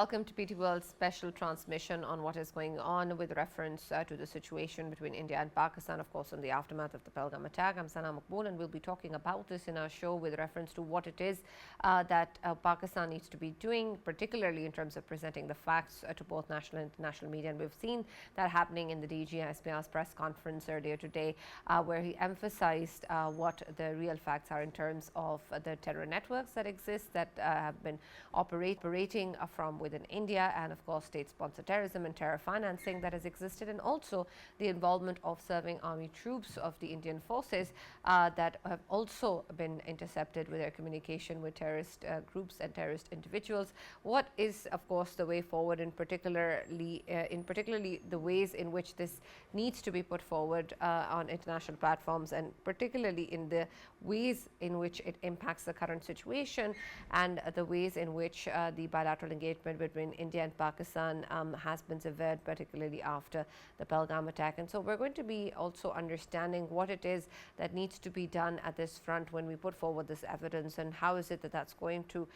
welcome to PT World's special transmission on what is going on with reference to the situation between India and Pakistan, of course, in the aftermath of the Pahalgam attack. I'm Sana Maqbool, and we'll be talking about this in our show with reference to what it is that Pakistan needs to be doing, particularly in terms of presenting the facts to both national and international media. And we've seen that happening in the DG ISPR's press conference earlier today, where he emphasized what the real facts are in terms of the terror networks that exist, that have been operating from within India, and of course state-sponsored terrorism and terror financing that has existed, and also the involvement of serving army troops of the Indian forces that have also been intercepted with their communication with terrorist groups and terrorist individuals. What is, of course, the way forward, and particularly the ways in which this needs to be put forward on international platforms, and particularly in the ways in which it impacts the current situation, and the ways in which the bilateral engagement between India and Pakistan has been severed, particularly after the Pahalgam attack. And so we're going to be also understanding what it is that needs to be done at this front when we put forward this evidence, and how is it that that's going to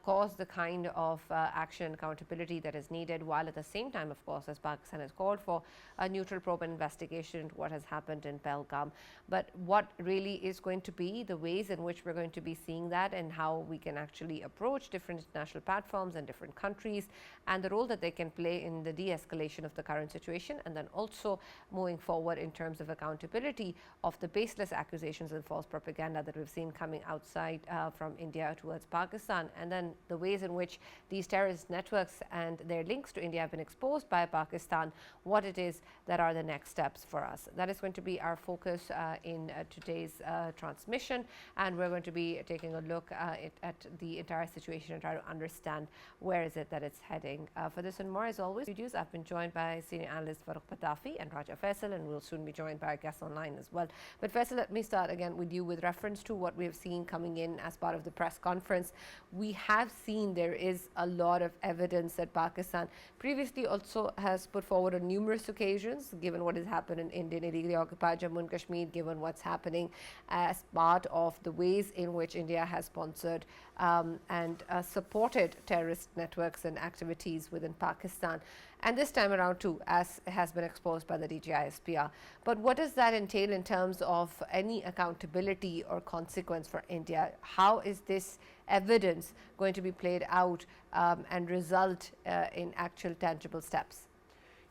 cause the kind of action and accountability that is needed, while at the same time, of course, as Pakistan has called for a neutral probe and investigation into what has happened in Pahalgam. But what really is going to be the ways in which we're going to be seeing that, and how we can actually approach different international platforms and different countries, and the role that they can play in the de-escalation of the current situation, and then also moving forward in terms of accountability of the baseless accusations and false propaganda that we've seen coming outside from India towards Pakistan, and then the ways in which these terrorist networks and their links to India have been exposed by Pakistan, what it is that are the next steps for us. That is going to be our focus in today's transmission, and we're going to be taking a look at the entire situation and try to understand where is it that it's heading. For this and more, as always, studios, I've been joined by senior analyst Pitafi and Faisal, and we'll soon be joined by our guests online as well. But Faisal, let me start again with you with reference to what we have seen coming in as part of the press conference. We have seen there is a lot of evidence that Pakistan previously also has put forward on numerous occasions, given what has happened in Indian illegally occupied Jammu and Kashmir, given what's happening as part of the ways in which India has sponsored and supported terrorist networks and activities within Pakistan, and this time around too, as has been exposed by the DGISPR. But what does that entail in terms of any accountability or consequence for India? How is this evidence going to be played out and result in actual tangible steps?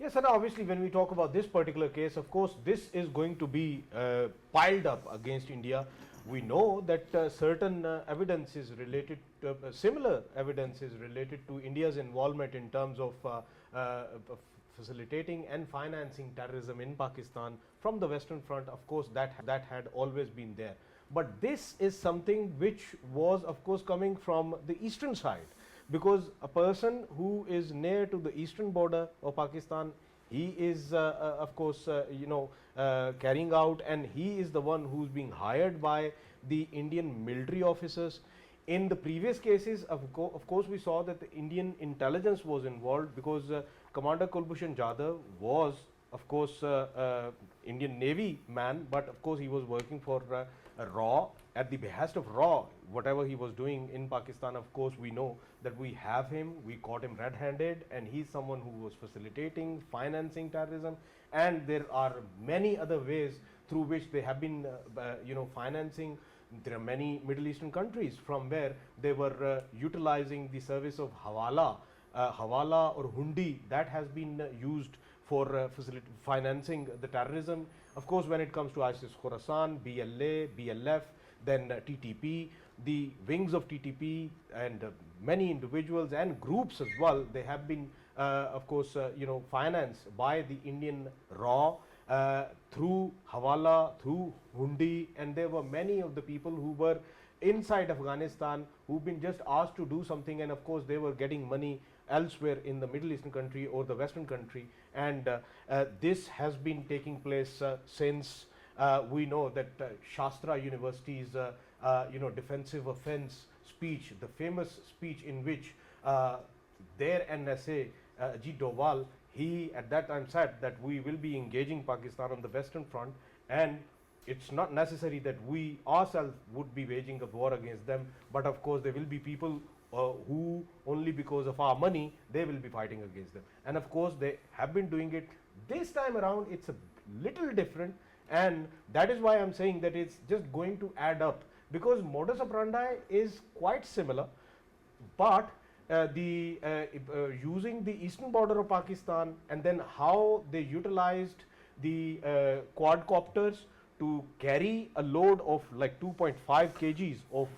Yes, and obviously when we talk about this particular case, of course, this is going to be piled up against India. We know that certain evidence is related to, similar evidence is related to India's involvement in terms of facilitating and financing terrorism in Pakistan from the Western Front. Of course, that had always been there. But this is something which was, of course, coming from the eastern side, because a person who is near to the eastern border of Pakistan, he is of course carrying out, and he is the one who's being hired by the Indian military officers. In the previous cases, of course, we saw that the Indian intelligence was involved, because Commander Kulbhushan Jadhav was, of course, Indian Navy man, but of course he was working for RAW, at the behest of RAW. Whatever he was doing in Pakistan, of course, we know that we have him, we caught him red-handed, and he's someone who was facilitating, financing terrorism, and there are many other ways through which they have been financing. There are many Middle Eastern countries from where they were utilizing the service of Hawala or Hundi, that has been used for financing the terrorism. Of course, when it comes to ISIS Khorasan, BLA, BLF, then TTP, the wings of TTP, and many individuals and groups as well, they have been of course financed by the Indian RAW through Hawala, through Hundi, and there were many of the people who were inside Afghanistan who've been just asked to do something, and of course they were getting money elsewhere in the Middle Eastern country or the Western country. And this has been taking place since we know that Shastra University's defensive offense speech, the famous speech in which their NSA Ajit Doval, he at that time said that we will be engaging Pakistan on the Western Front, and it's not necessary that we ourselves would be waging a war against them, but of course there will be people who only because of our money they will be fighting against them. And of course they have been doing it. This time around it's a little different, and that is why I'm saying that it's just going to add up, because modus operandi is quite similar, but using the eastern border of Pakistan, and then how they utilized the quadcopters to carry a load of like 2.5 kgs of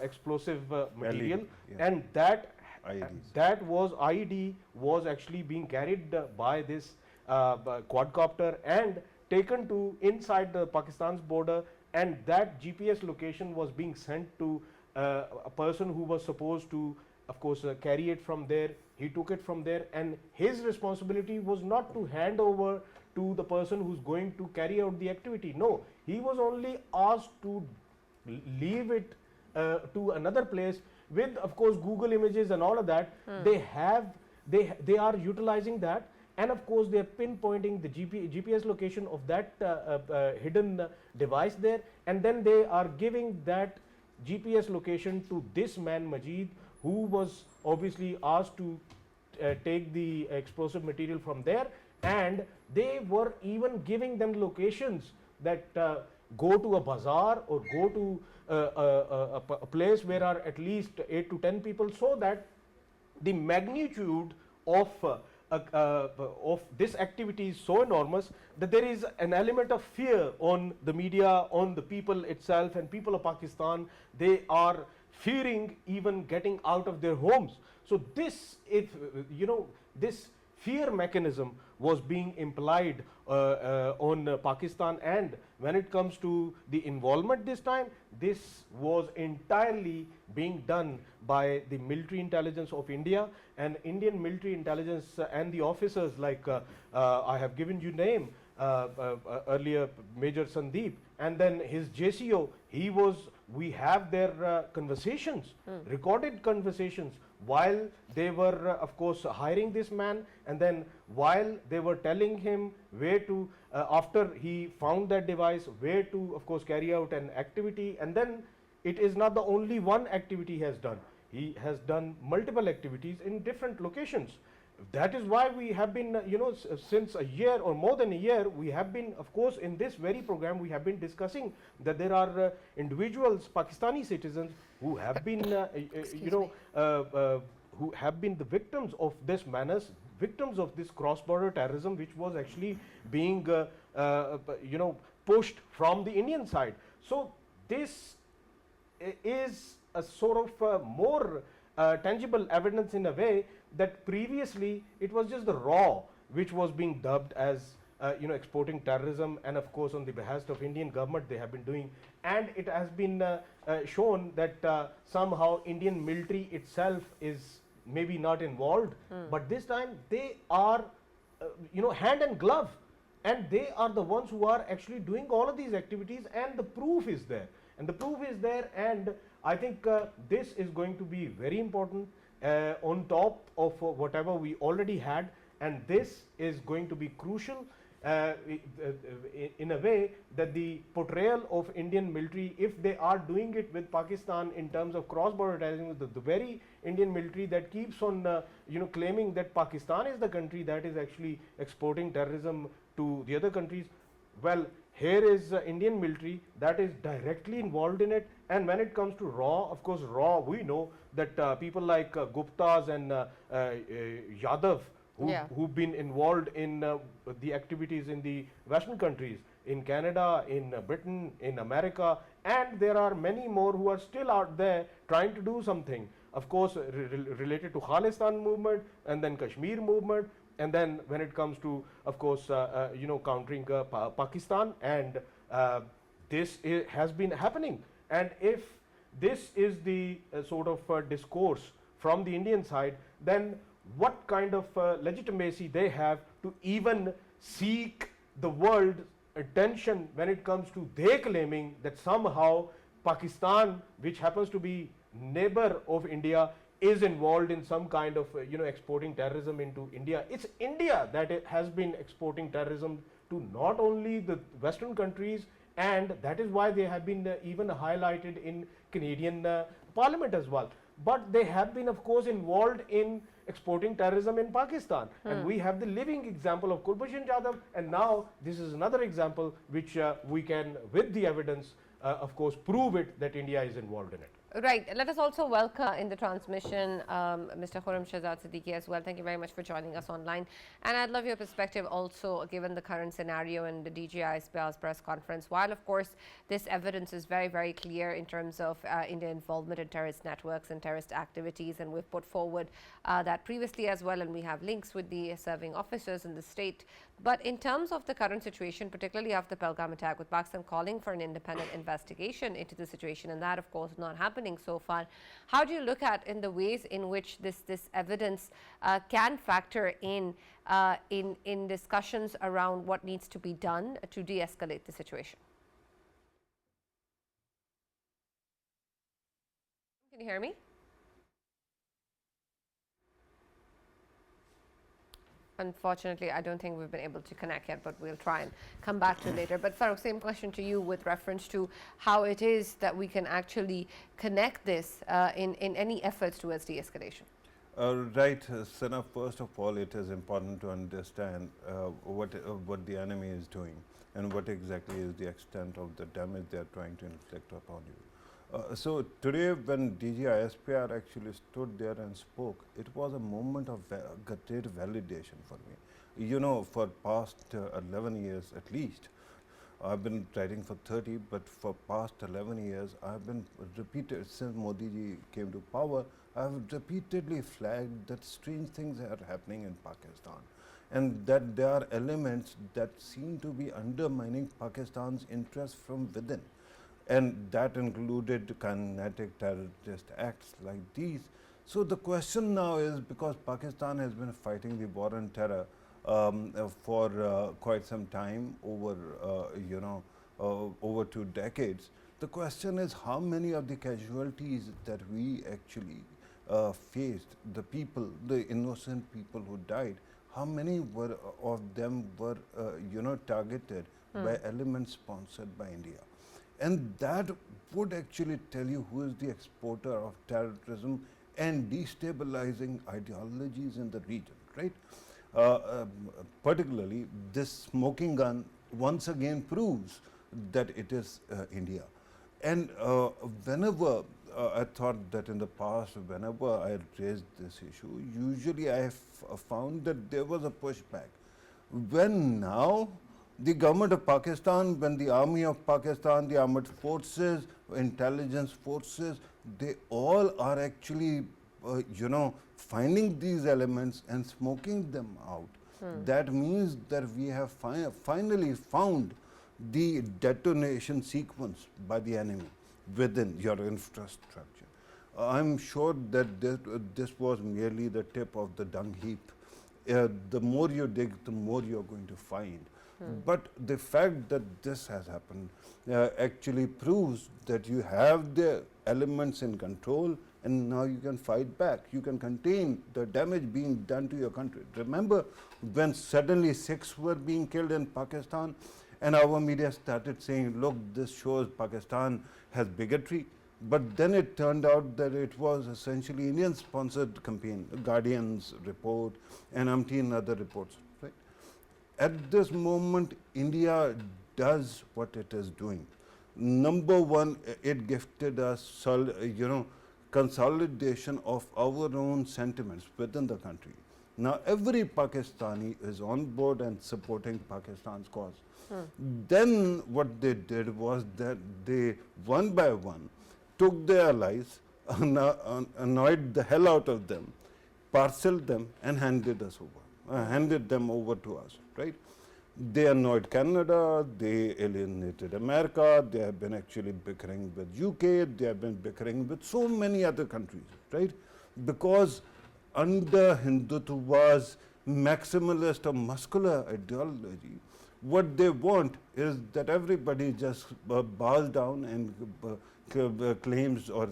explosive material, yeah. and that IEDs. that was IED was actually being carried by this quadcopter and taken to inside the Pakistan's border, and that GPS location was being sent to a person who was supposed to, of course, carry it from there. He took it from there, and his responsibility was not to hand over to the person who's going to carry out the activity. No, he was only asked to leave it to another place with, of course, Google images and all of that. They are utilizing that, and of course they are pinpointing the GPS location of that hidden device there, and then they are giving that GPS location to this man Majid, who was obviously asked to take the explosive material from there, and they were even giving them locations that go to a bazaar or go to a place where are at least 8 to 10 people, so that the magnitude of this activity is so enormous that there is an element of fear on the media, on the people itself, and people of Pakistan, they are fearing even getting out of their homes. So this, if this fear mechanism was being implied on Pakistan, and when it comes to the involvement this time, this was entirely being done by the military intelligence of India, and Indian military intelligence and the officers like I have given you name earlier, Major Sandeep, and then his JCO, we have their conversations, recorded conversations, while they were of course hiring this man, and then while they were telling him where to, after he found that device, where to of course carry out an activity. And then it is not the only one activity he has done. He has done multiple activities in different locations. That is why we have been, since a year or more than a year, we have been, of course, in this very program, we have been discussing that there are individuals, Pakistani citizens, who have been, who have been the victims of this menace, victims of this cross-border terrorism, which was actually being, pushed from the Indian side. So this is a sort of more tangible evidence in a way that previously it was just the raw which was being dubbed as exporting terrorism, and of course on the behest of Indian government they have been doing, and it has been shown that somehow Indian military itself is maybe not involved, but this time they are hand and glove, and they are the ones who are actually doing all of these activities, and the proof is there, and I think this is going to be very important on top of whatever we already had, and this is going to be crucial in a way that the portrayal of Indian military, if they are doing it with Pakistan in terms of cross-border terrorism, the very Indian military that keeps on claiming that Pakistan is the country that is actually exporting terrorism to the other countries. Well, here is Indian military that is directly involved in it. And when it comes to raw, of course, raw, we know that people like Guptas and Yadav, who've been involved in the activities in the Western countries, in Canada, in Britain, in America, and there are many more who are still out there trying to do something. Of course, related to Khalistan movement, and then Kashmir movement, and then when it comes to, of course, countering Pakistan, and this has been happening. And if this is the sort of discourse from the Indian side, then what kind of legitimacy they have to even seek the world attention when it comes to their claiming that somehow Pakistan, which happens to be neighbor of India, is involved in some kind of exporting terrorism into India. It's India that has been exporting terrorism to not only the Western countries, and that is why they have been even highlighted in Canadian Parliament as well. but they have been, of course, involved in exporting terrorism in Pakistan. And we have the living example of Kulbhushan Jadhav, and now this is another example which we can, with the evidence, of course, prove it that India is involved in it. Right. Let us also welcome in the transmission Mr. Khurram Shahzad Siddiqui as well. Thank you very much for joining us online. And I'd love your perspective also, given the current scenario in the DG ISPR's press conference. While, of course, this evidence is very, very clear in terms of Indian involvement in terrorist networks and terrorist activities, and we've put forward that previously as well, and we have links with the serving officers in the state. But in terms of the current situation, particularly after the Pahalgam attack, with Pakistan calling for an independent investigation into the situation, and that, of course, not happening so far, how do you look at in the ways in which this evidence can factor in discussions around what needs to be done to de-escalate the situation? Can you hear me? Unfortunately, I don't think we've been able to connect yet, but we'll try and come back to it later. But Farooq, same question to you with reference to how it is that we can actually connect this in any efforts towards de-escalation. Right, Sana, first of all, it is important to understand what the enemy is doing and what exactly is the extent of the damage they are trying to inflict upon you. So today, when DG ISPR actually stood there and spoke, it was a moment of great validation for me. You know, for past 11 years at least, I've been writing for 30, but for past 11 years, I've been repeated, since Modi ji came to power, I've repeatedly flagged that strange things are happening in Pakistan, and that there are elements that seem to be undermining Pakistan's interests from within. And that included kinetic terrorist acts like these. So the question now is, because Pakistan has been fighting the war on terror for quite some time, over over 2 decades, the question is how many of the casualties that we actually faced, the people, the innocent people who died, how many of them were targeted by elements sponsored by India. And that would actually tell you who is the exporter of terrorism and destabilizing ideologies in the region, right? Particularly, this smoking gun once again proves that it is India. And whenever I thought that in the past, whenever I raised this issue, usually I have found that there was a pushback. When now the government of Pakistan, when the army of Pakistan, the armed forces, intelligence forces, they all are actually, finding these elements and smoking them out. That means that we have finally found the detonation sequence by the enemy within your infrastructure. I'm sure that this was merely the tip of the dung heap. The more you dig, the more you're going to find. But the fact that this has happened actually proves that you have the elements in control, and now you can fight back. You can contain the damage being done to your country. Remember when suddenly Sikhs were being killed in Pakistan, and our media started saying, look, this shows Pakistan has bigotry. But then it turned out that it was essentially Indian-sponsored campaign, Guardian's report and umpteen other reports. At this moment, India does what it is doing. Number one, it gifted us, consolidation of our own sentiments within the country. Now, every Pakistani is on board and supporting Pakistan's cause. Then what they did was that they, one by one, took their allies, annoyed the hell out of them, parceled them, and handed them over to us, right? They annoyed Canada, they alienated America, they have been actually bickering with UK, they have been bickering with so many other countries, right? Because under Hindutva's maximalist or muscular ideology, what they want is that everybody just bows down and claims or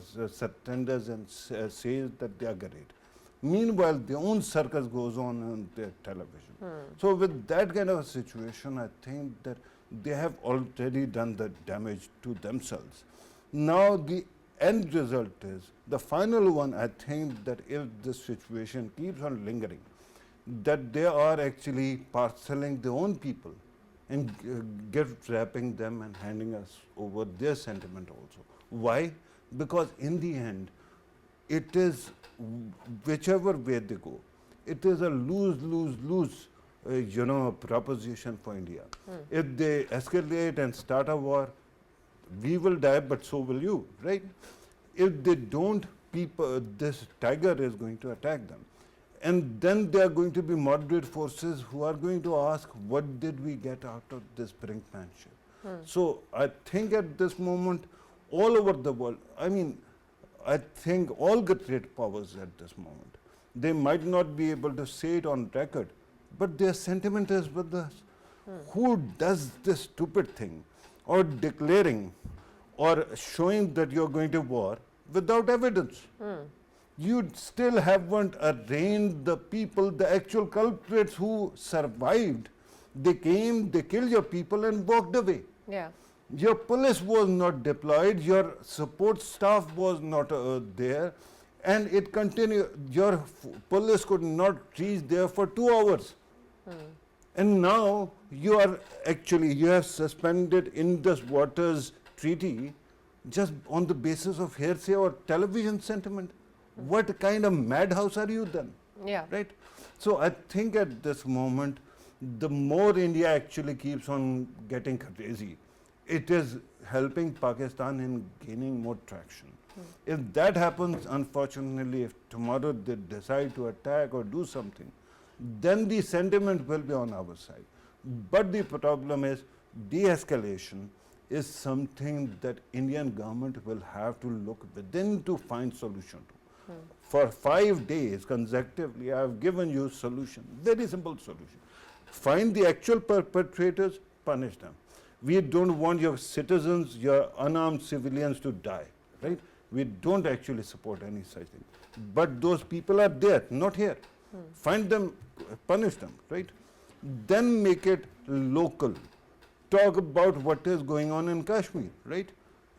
tenders and says that they are great. Meanwhile, their own circus goes on their television. So with that kind of a situation, I think that they have already done the damage to themselves. Now the end result is, the final one, I think that if this situation keeps on lingering, that they are actually parceling their own people and gift wrapping them and handing us over their sentiment also. Why? Because in the end, it is whichever way they go, it is a lose proposition for India. If they escalate and start a war, we will die, but so will you, right? If they don't, this tiger is going to attack them. And then there are going to be moderate forces who are going to ask, what did we get out of this brinkmanship? So I think at this moment, all over the world, I think all great powers at this moment, they might not be able to say it on record, but their sentiment is with us. Who does this stupid thing, or declaring or showing that you're going to war without evidence? You still haven't arraigned the people, the actual culprits who survived. They came, they killed your people and walked away. Yeah. Your police was not deployed, your support staff was not there, and it continued. Your police could not reach there for 2 hours. And now you have suspended Indus Waters Treaty just on the basis of hearsay or television sentiment. What kind of madhouse are you then? Yeah. Right? So I think at this moment, the more India actually keeps on getting crazy, it is helping Pakistan in gaining more traction. If that happens, unfortunately, if tomorrow they decide to attack or do something, then the sentiment will be on our side. But the problem is, de-escalation is something that Indian government will have to look within to find solution to. For 5 days consecutively, I have given you solution, very simple solution. Find the actual perpetrators, punish them. We don't want your citizens, your unarmed civilians to die, right? We don't actually support any such thing. But those people are there, not here. Find them, punish them, right? Then make it local. Talk about what is going on in Kashmir, right?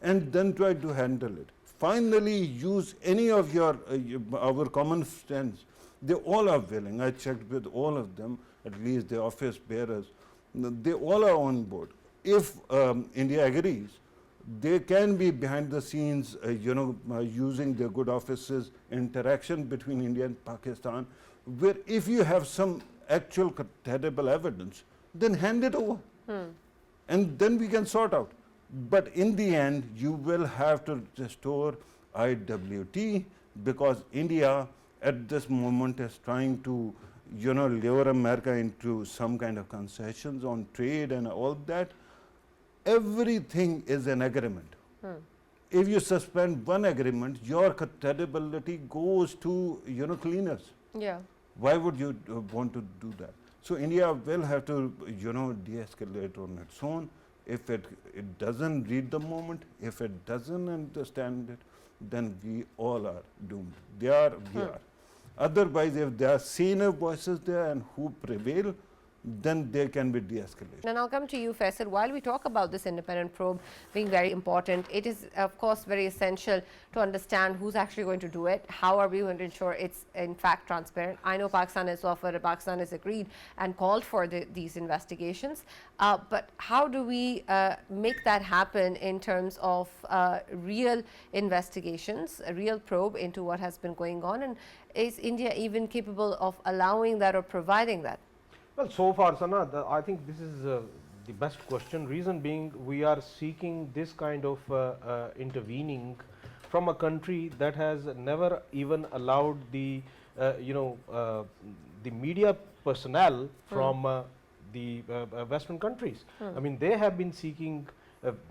And then try to handle it. Finally, use any of our common friends. They all are willing. I checked with all of them, at least the office bearers. They all are on board. If India agrees, they can be behind the scenes, using their good offices, interaction between India and Pakistan, where if you have some actual credible evidence, then hand it over. And then we can sort out. But in the end, you will have to restore IWT, because India at this moment is trying to, lure America into some kind of concessions on trade and all that. Everything is an agreement. If you suspend one agreement, your credibility goes to, cleaners. Yeah. Why would you want to do that? So India will have to, de-escalate on its own. If it doesn't read the moment, if it doesn't understand it, then we all are doomed. We are. Otherwise, if there are saner voices there and who prevail, then there can be de-escalation. And I'll come to you, Faisal. While we talk about this independent probe being very important, it is, of course, very essential to understand who's actually going to do it. How are we going to ensure it's, in fact, transparent? I know Pakistan has offered, Pakistan has agreed and called for these investigations. But how do we make that happen in terms of real investigations, a real probe into what has been going on? And is India even capable of allowing that or providing that? Well, so far, Sana, I think this is the best question. Reason being, we are seeking this kind of intervening from a country that has never even allowed the, the media personnel from the Western countries. I mean, they have been seeking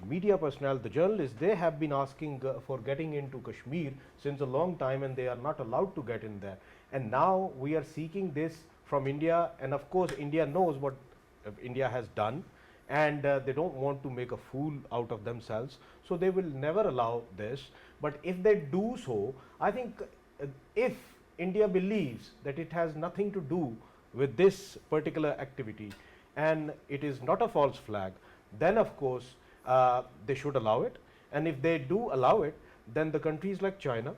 media personnel, the journalists, they have been asking for getting into Kashmir since a long time, and they are not allowed to get in there. And now we are seeking this from India, and of course India knows what India has done, and they don't want to make a fool out of themselves, so they will never allow this. But if they do so, I think if India believes that it has nothing to do with this particular activity and it is not a false flag, then of course they should allow it. And if they do allow it, then the countries like China.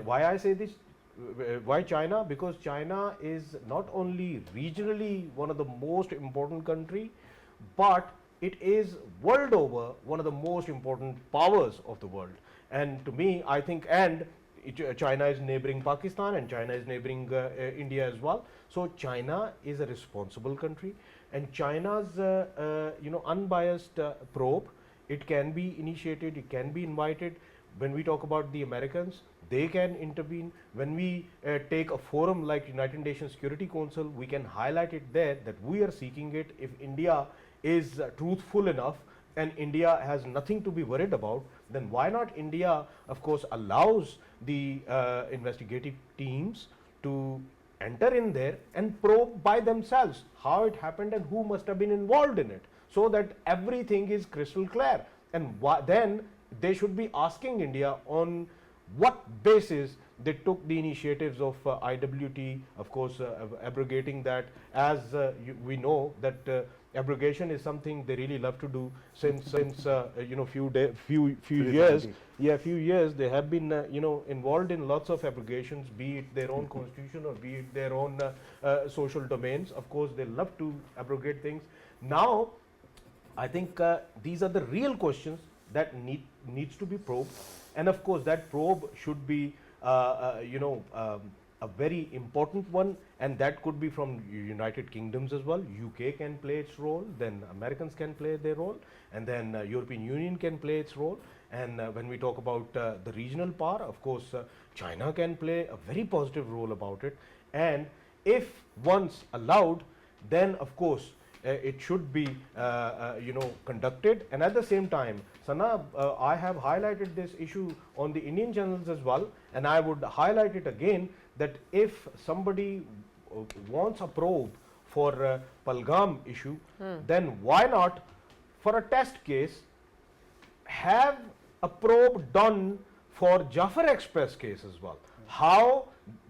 Why I say this? Why China? Because China is not only regionally one of the most important country, but it is world over one of the most important powers of the world. And to me, I think, and China is neighboring Pakistan, and China is neighboring India as well. So China is a responsible country, and China's unbiased probe, it can be initiated, it can be invited. When we talk about the Americans, they can intervene. When we take a forum like United Nations Security Council, we can highlight it there that we are seeking it. If India is truthful enough and India has nothing to be worried about, then why not India, of course, allows the investigative teams to enter in there and probe by themselves how it happened and who must have been involved in it, so that everything is crystal clear. And then they should be asking India on what basis they took the initiatives of IWT, of course, abrogating that, as we know that abrogation is something they really love to do since few years. Yeah, few years they have been involved in lots of abrogations, be it their own constitution or be it their own social domains. Of course, they love to abrogate things. Now, I think these are the real questions that needs to be probed, and of course that probe should be a very important one, and that could be from United Kingdoms as well. UK can play its role, then Americans can play their role, and then European Union can play its role. And when we talk about the regional power, of course China can play a very positive role about it, and if once allowed, then of course it should be conducted. And at the same time, Sana, I have highlighted this issue on the Indian channels as well, and I would highlight it again, that if somebody wants a probe for Pahalgam issue, then why not, for a test case, have a probe done for Jafar Express case as well. How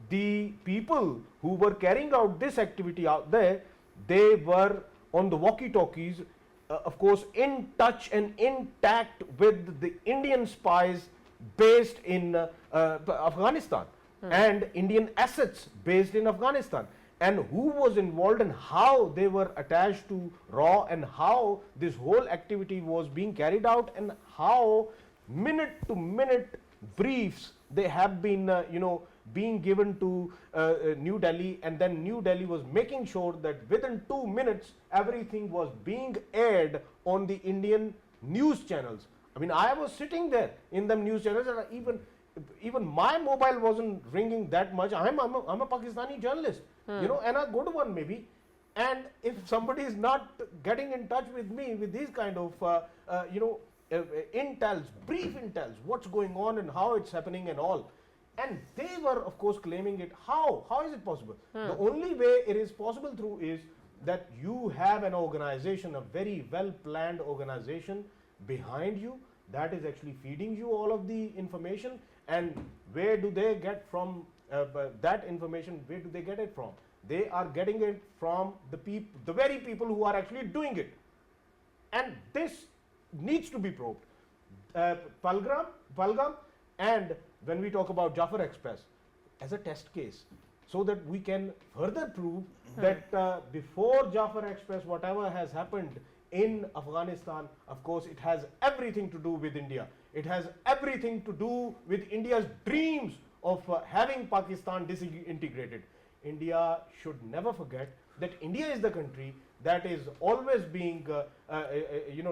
the people who were carrying out this activity out there, they were on the walkie-talkies, of course, in touch and intact with the Indian spies based in Afghanistan, and Indian assets based in Afghanistan, and who was involved and how they were attached to RAW, and how this whole activity was being carried out, and how minute to minute briefs they have been being given to New Delhi, and then New Delhi was making sure that within 2 minutes everything was being aired on the Indian news channels. I mean, I was sitting there in the news channels, and even my mobile wasn't ringing that much. I'm a Pakistani journalist, and a good one maybe. And if somebody is not getting in touch with me with these kind of intels, brief intels, what's going on and how it's happening and all, and they were of course claiming it. How is it possible? The only way it is possible through is that you have an organization, a very well planned organization behind you that is actually feeding you all of the information. And where do they get from that information? Where do they get it from? They are getting it from the very people who are actually doing it, and this needs to be probed. Pahalgam, and when we talk about Jafar Express as a test case, so that we can further prove that before Jafar Express, whatever has happened in Afghanistan, of course, it has everything to do with India. It has everything to do with India's dreams of having Pakistan disintegrated. India should never forget that India is the country that is always being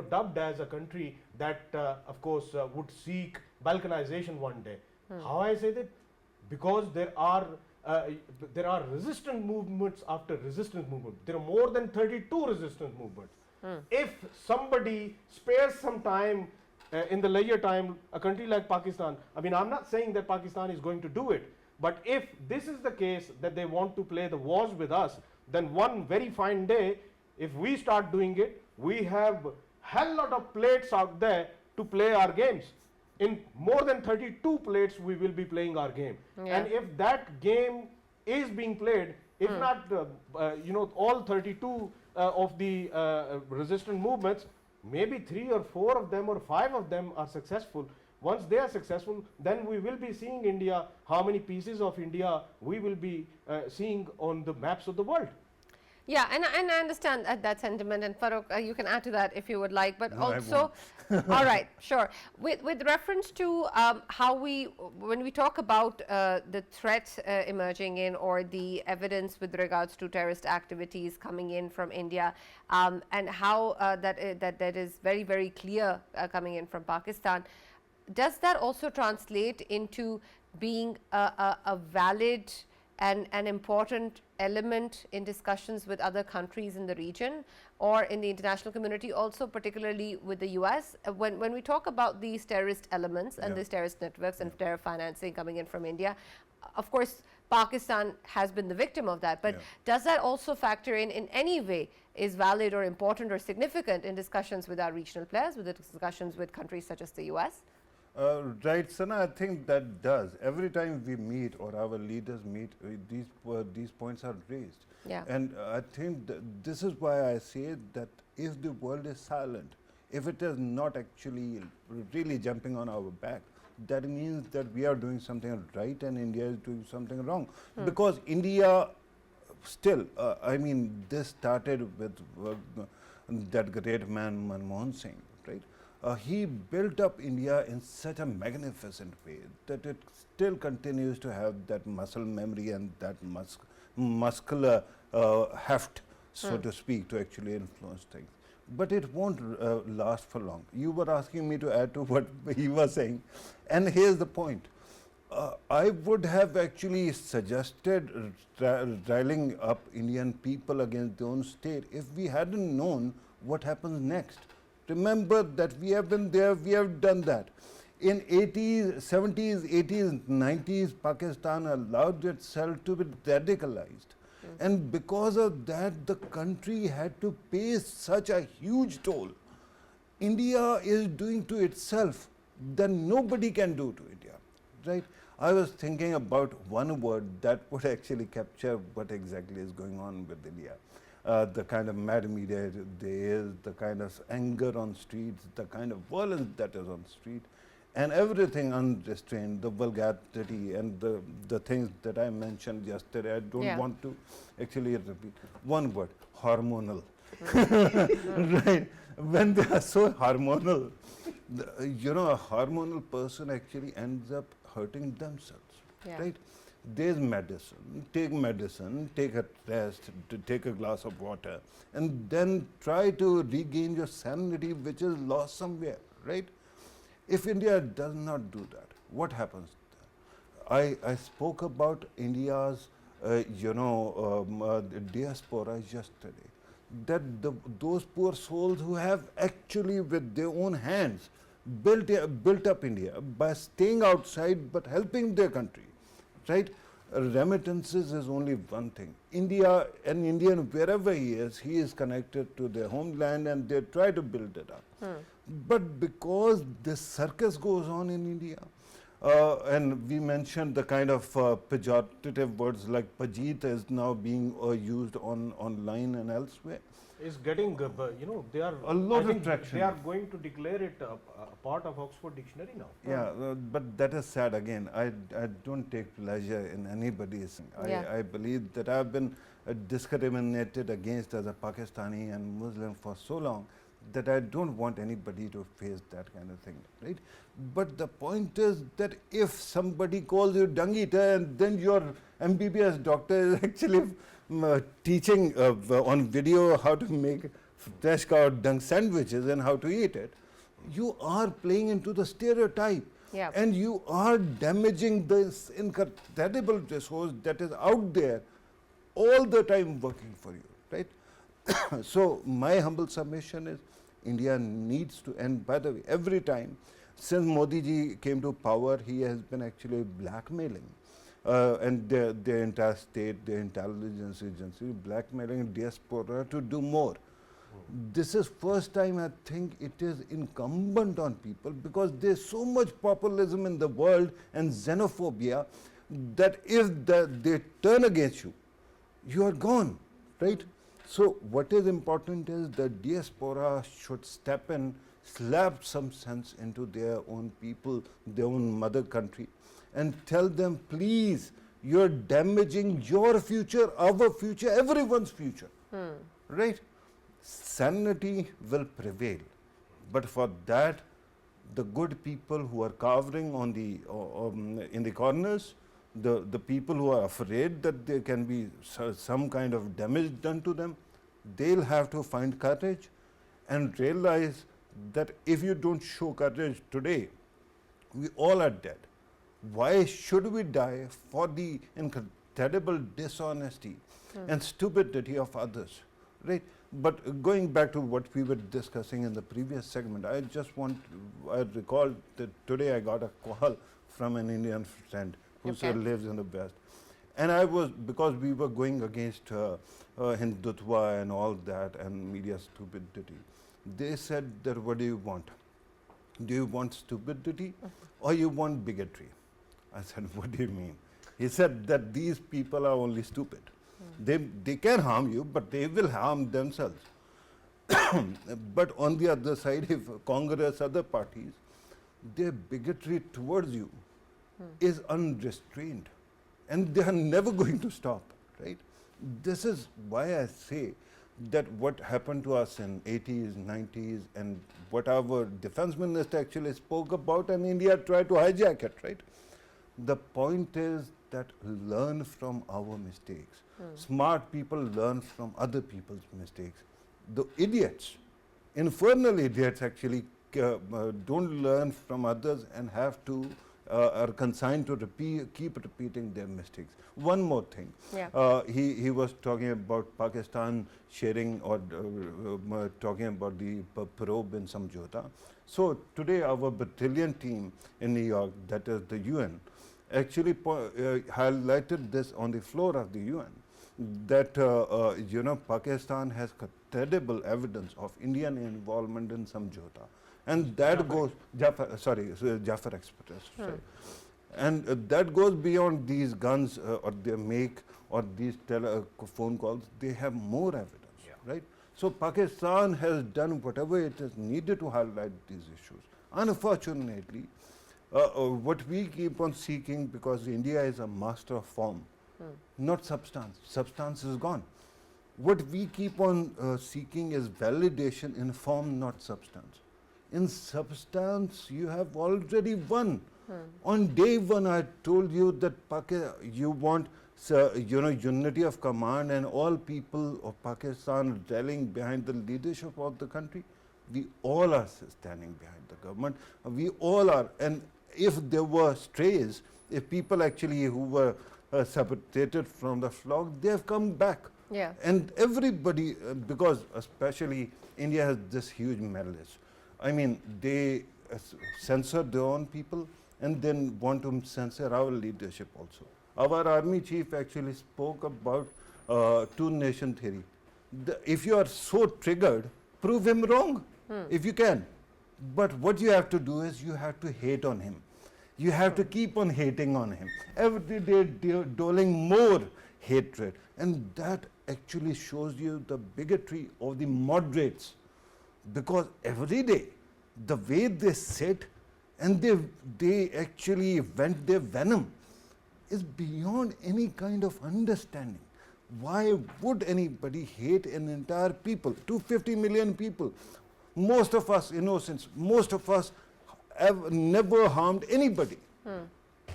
dubbed as a country that of course would seek balkanization one day. How I say that? Because there are resistant movements after resistance movement. There are more than 32 resistance movements. If somebody spares some time in the leisure time, a country like Pakistan, I mean, I'm not saying that Pakistan is going to do it, but if this is the case that they want to play the wars with us, then one very fine day, if we start doing it, we have hell lot of plates out there to play our games. In more than 32 plates, we will be playing our game. Yeah. And if that game is being played, if not all 32 of the resistant movements, maybe 3 or 4 of them or 5 of them are successful, Once they are successful, then we will be seeing India, how many pieces of India we will be seeing on the maps of the world. Yeah, and I understand that sentiment, and Farooq, you can add to that if you would like, but No, I also, all right, sure. With reference to how when we talk about the threat emerging in, or the evidence with regards to terrorist activities coming in from India, and how that is very, very clear coming in from Pakistan, does that also translate into being a valid and an important element in discussions with other countries in the region or in the international community, also particularly with the US? When we talk about these terrorist elements and these terrorist networks and terror financing coming in from India, of course, Pakistan has been the victim of that, but does that also factor in any way is valid or important or significant in discussions with our regional players, with the discussions with countries such as the US? Right, Sana, I think that does. Every time we meet or our leaders meet, these points are raised. Yeah. And I think this is why I say that if the world is silent, if it is not actually really jumping on our back, that means that we are doing something right and India is doing something wrong. Because India still, I mean, this started with that great man Manmohan Singh, right? He built up India in such a magnificent way that it still continues to have that muscle memory and that muscular heft, so to speak, to actually influence things. But it won't last for long. You were asking me to add to what he was saying, and here's the point. I would have actually suggested riling up Indian people against their own state if we hadn't known what happens next. Remember that we have been there, we have done that. In 80s, 70s, 80s, 90s, Pakistan allowed itself to be radicalized. And because of that, the country had to pay such a huge toll. India is doing to itself that nobody can do to India, right? I was thinking about one word that would actually capture what exactly is going on with India. The kind of mad media there is, the kind of anger on streets, the kind of violence that is on street, and everything unrestrained, the vulgarity and the things that I mentioned yesterday. I don't want to actually repeat. One word, hormonal. Right? When they are so hormonal, you know, a hormonal person actually ends up hurting themselves, right? There's medicine, take a rest, take a glass of water, and then try to regain your sanity, which is lost somewhere, right? If India does not do that, what happens then? I spoke about India's, diaspora yesterday, that those poor souls who have actually with their own hands built up India by staying outside but helping their country. Right? Remittances is only one thing. India, an Indian, wherever he is connected to their homeland and they try to build it up. But because this circus goes on in India, and we mentioned the kind of pejorative words like Pajit is now being used online and elsewhere. Is getting, they are a lot of traction. They are going to declare it a part of Oxford Dictionary now. Yeah, but that is sad again. I don't take pleasure in anybody's. I believe that I have been discriminated against as a Pakistani and Muslim for so long that I don't want anybody to face that kind of thing, right? But the point is that if somebody calls you dung eater and then your MBBS doctor is actually teaching on video how to make fresh cow dung sandwiches and how to eat it, you are playing into the stereotype. And you are damaging this incredible resource that is out there all the time working for you, right? So my humble submission is India needs to, and by the way, every time since Modi ji came to power, he has been actually blackmailing and the entire state, the intelligence agency, blackmailing diaspora to do more. This is first time I think it is incumbent on people, because there's so much populism in the world and xenophobia that if they turn against you, you are gone, right? So what is important is the diaspora should step in, slap some sense into their own people, their own mother country, and tell them, please, you're damaging your future, our future, everyone's future. Right? Sanity will prevail. But for that, the good people who are cowering on the in the corners, the people who are afraid that there can be some kind of damage done to them, they'll have to find courage and realize that if you don't show courage today, we all are dead. Why should we die for the incredible dishonesty and stupidity of others, right? But going back to what we were discussing in the previous segment, I recalled that today I got a call from an Indian friend who lives in the West. And I was, because we were going against Hindutva and all that and media stupidity, they said that, what do you want? Do you want stupidity or you want bigotry? I said, what do you mean? He said that these people are only stupid. They can harm you, but they will harm themselves. But on the other side, if Congress, other parties, their bigotry towards you is unrestrained. And they are never going to stop, right? This is why I say that what happened to us in 80s, 90s, and what our defense minister actually spoke about, and India tried to hijack it, right? The point is that learn from our mistakes. Smart people learn from other people's mistakes. The idiots, infernal idiots actually don't learn from others and have to are consigned to keep repeating their mistakes. One more thing. He was talking about Pakistan sharing or talking about the probe in Samjhota. So today our battalion team in New York, that is the UN, actually highlighted this on the floor of the UN, that Pakistan has credible evidence of Indian involvement in Samjhota. And that goes, Jafar Express. Sorry. And that goes beyond these guns or their make or these phone calls. They have more evidence, right? So Pakistan has done whatever it is needed to highlight these issues. Unfortunately, what we keep on seeking, because India is a master of form, not substance. Substance is gone. What we keep on seeking is validation in form, not substance. In substance, you have already won. On day one, I told you that you want unity of command and all people of Pakistan rallying behind the leadership of the country. We all are standing behind the government. We all are. And if there were strays, if people actually who were separated from the flock, they have come back. And everybody, because especially India has this huge malice. I mean, they censor their own people and then want to censor our leadership also. Our army chief actually spoke about two-nation theory. If you are so triggered, prove him wrong if you can. But what you have to do is you have to hate on him. You have to keep on hating on him. Every day doling more hatred. And that actually shows you the bigotry of the moderates. Because every day, the way they sit and they actually vent their venom is beyond any kind of understanding. Why would anybody hate an entire people, 250 million people? Most of us innocents, most of us have never harmed anybody.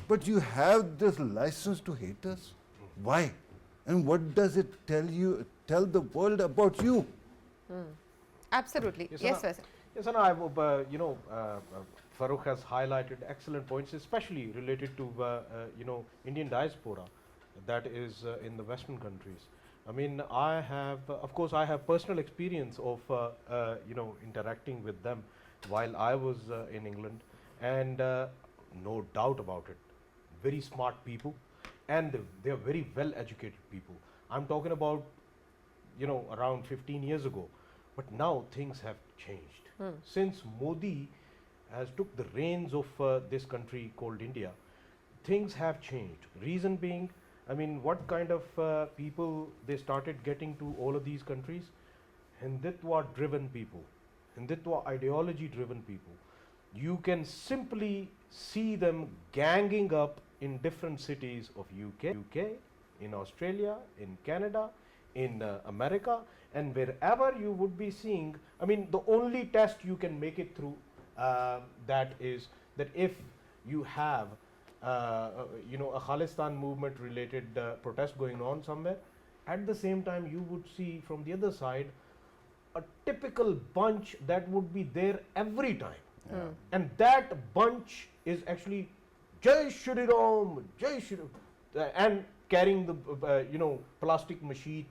But you have this license to hate us? Why? And what does it tell the world about you? Absolutely. Yes, Faisal. Yes, and I, Farooq has highlighted excellent points, especially related to, Indian diaspora that is in the Western countries. I mean, I have, of course, I have personal experience of, interacting with them while I was in England, and no doubt about it, very smart people, and they are very well-educated people. I'm talking about, around 15 years ago. But now things have changed. Since Modi has took the reins of this country called India, things have changed. Reason being, I mean, what kind of people they started getting to all of these countries? Hindutva-driven people. Hindutva ideology driven people, you can simply see them ganging up in different cities of UK, in Australia, in Canada, in America, and wherever you would be seeing. I mean, the only test you can make it through that is that if you have a Khalistan movement related protest going on somewhere, at the same time you would see from the other side a typical bunch that would be there every time. And that bunch is actually Jai Shri Ram, Jai Shri Ram, and carrying the plastic machines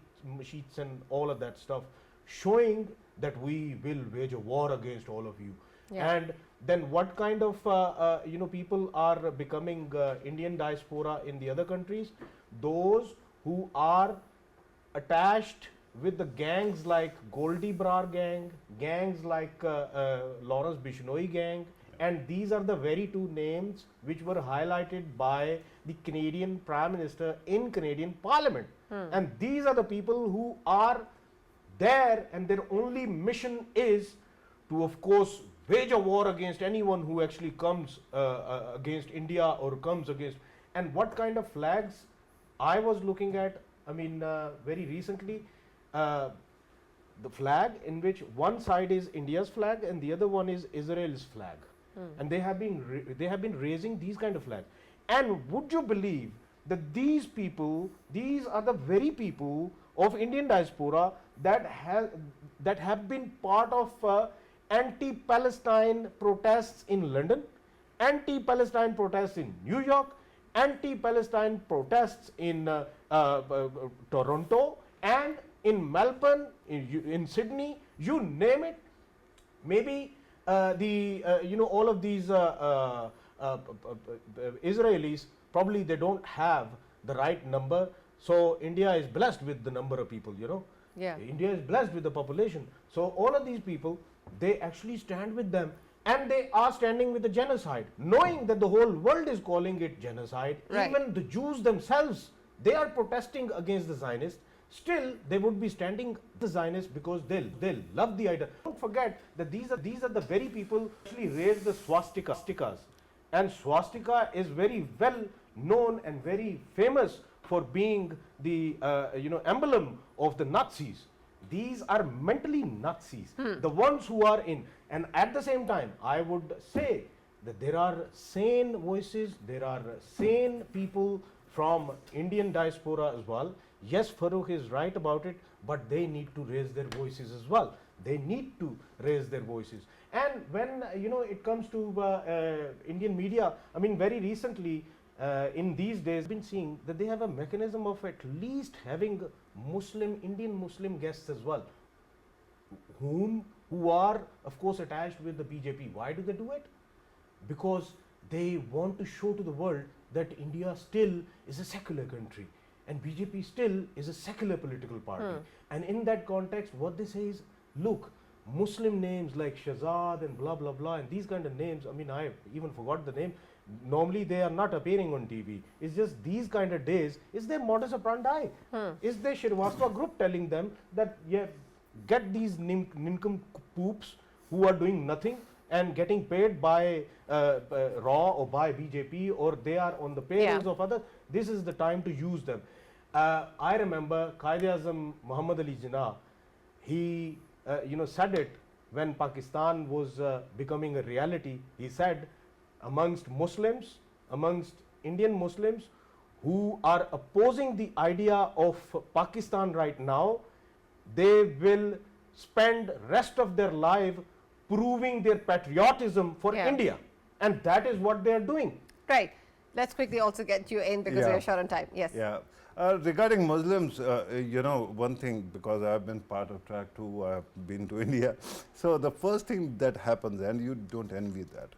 and all of that stuff, showing that we will wage a war against all of you. Yeah. And then what kind of people are becoming Indian diaspora in the other countries? Those who are attached with the gangs like Goldie Brar gang, gangs like Lawrence Bishnoi gang, and these are the very two names which were highlighted by the Canadian Prime Minister in Canadian Parliament. And these are the people who are there, and their only mission is to, of course, wage a war against anyone who actually comes against India or comes against. And what kind of flags I was looking at, I mean, very recently, the flag in which one side is India's flag and the other one is Israel's flag, and they have been raising these kind of flags. And would you believe that these are the very people of Indian diaspora that have been part of anti-Palestine protests in London, anti-Palestine protests in New York, anti-Palestine protests in Toronto, and in Melbourne, in Sydney, you name it. Maybe all of these Israelis, probably they don't have the right number. So India is blessed with the number of people, Yeah. India is blessed with the population. So all of these people, they actually stand with them, and they are standing with the genocide, knowing that the whole world is calling it genocide. Right. Even the Jews themselves, they are protesting against the Zionists. Still, they would be standing the Zionists because they love the idea. Don't forget that these are the very people who actually raised the swastikas, and swastika is very well known and very famous for being the emblem of the Nazis. These are mentally Nazis, the ones who are in. And at the same time, I would say that there are sane voices, there are sane people from Indian diaspora as well. Yes, Farooq is right about it, but they need to raise their voices as well. They need to raise their voices. And when it comes to Indian media, I mean, very recently, in these days, I've been seeing that they have a mechanism of at least having Indian Muslim guests as well, who are, of course, attached with the BJP. Why do they do it? Because they want to show to the world that India still is a secular country, and BJP still is a secular political party. And in that context, what they say is, look, Muslim names like Shahzad and blah blah blah and these kind of names, I mean, I even forgot the name. Normally they are not appearing on TV. It's just these kind of days is their modus operandi. Is their Shrivastava group telling them that, yeah, get these nincompoops who are doing nothing and getting paid by RAW or by BJP, or they are on the payrolls of others. This is the time to use them. I remember Quaid-e-Azam Muhammad Ali Jinnah, he said it when Pakistan was becoming a reality. He said, amongst Muslims, amongst Indian Muslims who are opposing the idea of Pakistan right now, they will spend rest of their life proving their patriotism for India, and that is what they are doing. Right. Let's quickly also get you in because we are short on time. Yes. Yeah. Regarding Muslims, one thing, because I've been part of track too, I've been to India. So the first thing that happens, and you don't envy that,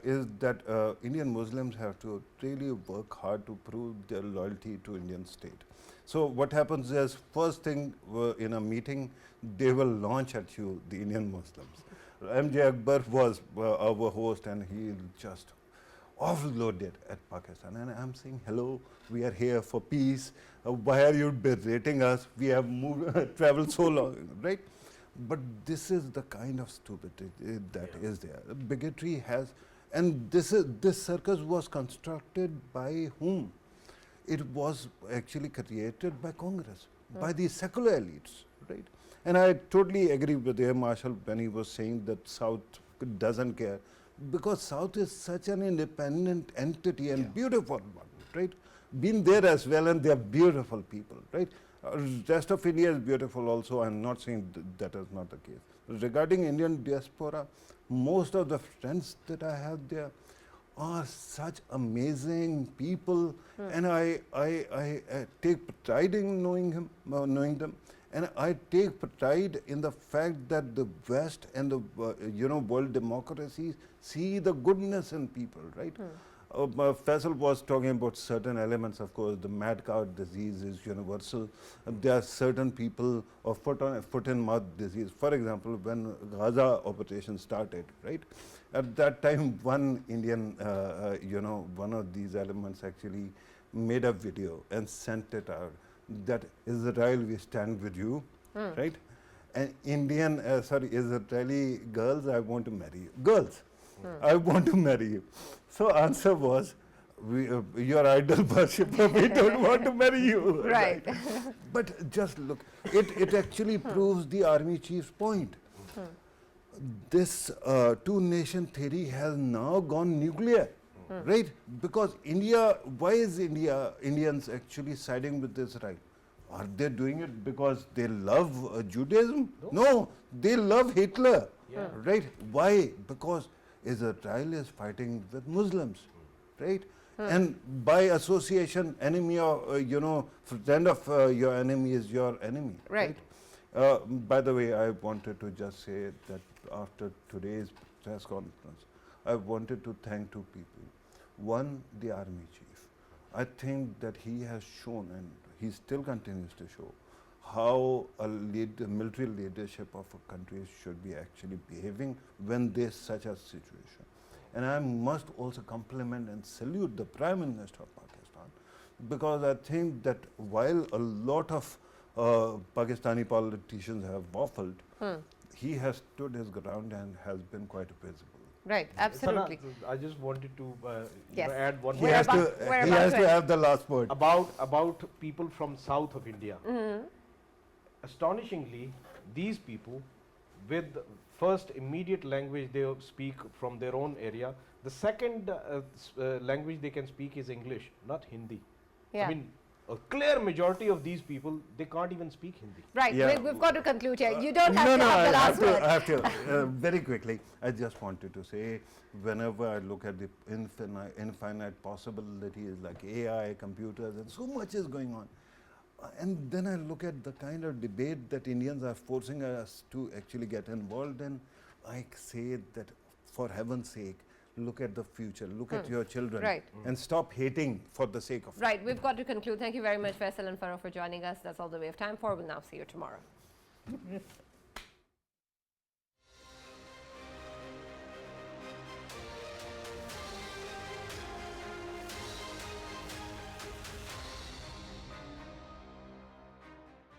is that Indian Muslims have to really work hard to prove their loyalty to Indian state. So what happens is, first thing in a meeting, they will launch at you the Indian Muslims. MJ Akbar was our host, and he just offloaded at Pakistan, and I'm saying, hello, we are here for peace. Why are you berating us? We have traveled so long, right? But this is the kind of stupidity that is there. Bigotry has, and this circus was constructed by whom? It was actually created by Congress, by the secular elites, right? And I totally agree with Air Marshal when he was saying that South doesn't care, because South is such an independent entity and beautiful one, right? Been there as well, and they are beautiful people, right? Rest of India is beautiful also. I'm not saying that is not the case. Regarding Indian diaspora, most of the friends that I have there are such amazing people, and I take pride in knowing them, and I take pride in the fact that the West and the world democracies see the goodness in people, right? Faisal was talking about certain elements. Of course, the mad cow disease is universal. There are certain people of foot and mouth disease. For example, when Gaza operation started, right? At that time, one Indian, one of these elements actually made a video and sent it out that Israel, we stand with you, right? And Israeli girls, I want to marry you. Girls, I want to marry you. So answer was, your idol worshipper, we don't want to marry you. Right. But just look, it actually proves the army chief's point. This two-nation theory has now gone nuclear, right? Because India, why is Indians actually siding with Israel? Are they doing it because they love Judaism? No, they love Hitler, right? Why? Because Israel is fighting with Muslims, right? And by association, enemy of, friend of your enemy is your enemy, Right. By the way, I wanted to just say that after today's press conference, I wanted to thank two people. One, the army chief. I think that he has shown, and he still continues to show, how a military leadership of a country should be actually behaving when there's such a situation. And I must also compliment and salute the Prime Minister of Pakistan, because I think that while a lot of Pakistani politicians have waffled, he has stood his ground and has been quite visible. Right, absolutely. Sana, I just wanted to Yes. add one He more has we're he about has to to end. have the last word. about people from south of India. Astonishingly, these people, with first immediate language they speak from their own area, the second language they can speak is English, not Hindi. Yeah. I mean, a clear majority of these people, they can't even speak Hindi. Right, Yeah. we've got to conclude here. You don't have No, to no, have the I last have to, word. I have to very quickly, I just wanted to say, whenever I look at the infinite possibilities like AI, computers, and so much is going on, and then I look at the kind of debate that Indians are forcing us to actually get involved in, I say that for heaven's sake, look at the future, look at your children, Right. and stop hating for the sake of it. Right, we've got to conclude. Thank you very much, Faisal and Farooq, for joining us. That's all that we have time for. We'll now see you tomorrow.